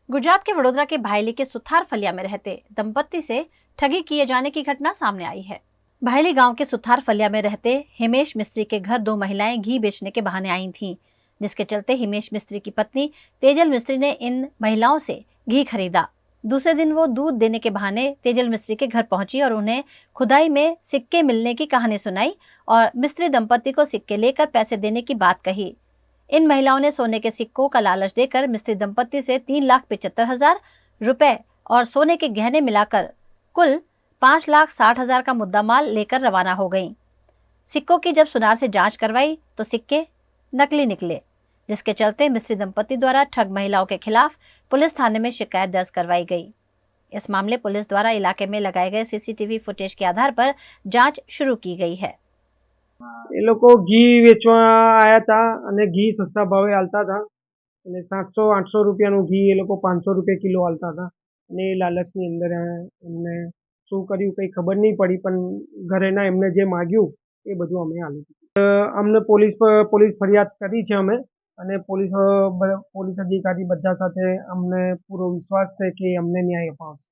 गुजरात के वडोदरा के भायली के सुथार फलिया में रहते दंपत्ति से ठगी किए जाने की घटना सामने आई है। भायली गांव के सुथार फलिया में रहते हिमेश मिस्त्री के घर दो महिलाएं घी बेचने के बहाने आई थीं, जिसके चलते हिमेश मिस्त्री की पत्नी तेजल मिस्त्री ने इन महिलाओं से घी खरीदा। दूसरे दिन वो दूध देने के बहाने तेजल मिस्त्री के घर पहुंची और उन्हें खुदाई में सिक्के मिलने की कहानी सुनाई और मिस्त्री दंपत्ति को सिक्के लेकर पैसे देने की बात कही। इन महिलाओं ने सोने के सिक्कों का लालच देकर मिस्त्री दंपत्ति से 3,75,000 रुपए और सोने के गहने मिलाकर कुल 5,60,000 का मुद्दा माल लेकर रवाना हो गईं। सिक्कों की जब सुनार से जांच करवाई तो सिक्के नकली निकले, जिसके चलते मिस्त्री दंपत्ति द्वारा ठग महिलाओं के खिलाफ पुलिस थाने में शिकायत दर्ज करवाई गई। इस मामले पुलिस द्वारा इलाके में लगाए गए सीसीटीवी फुटेज के आधार पर जांच शुरू की गई है। એ લોકો ઘી વેચવા આવ્યા હતા અને ઘી સસ્તા ભાવે આલતા હતા અને 700-800 રૂપિયાનું ઘી એ લોકો 500 રૂપિયા કિલો આલતા હતા અને એ લાલચની અંદર એમને શું કર્યું કંઈ ખબર નહીં પડી, પણ ઘરેના એમને જે માગ્યું એ બધું અમે આલ્યું. અમને પોલીસ ફરિયાદ કરી છે અમે, અને પોલીસ અધિકારી બધા સાથે અમને પૂરો વિશ્વાસ છે કે અમને ન્યાય અપાવશે.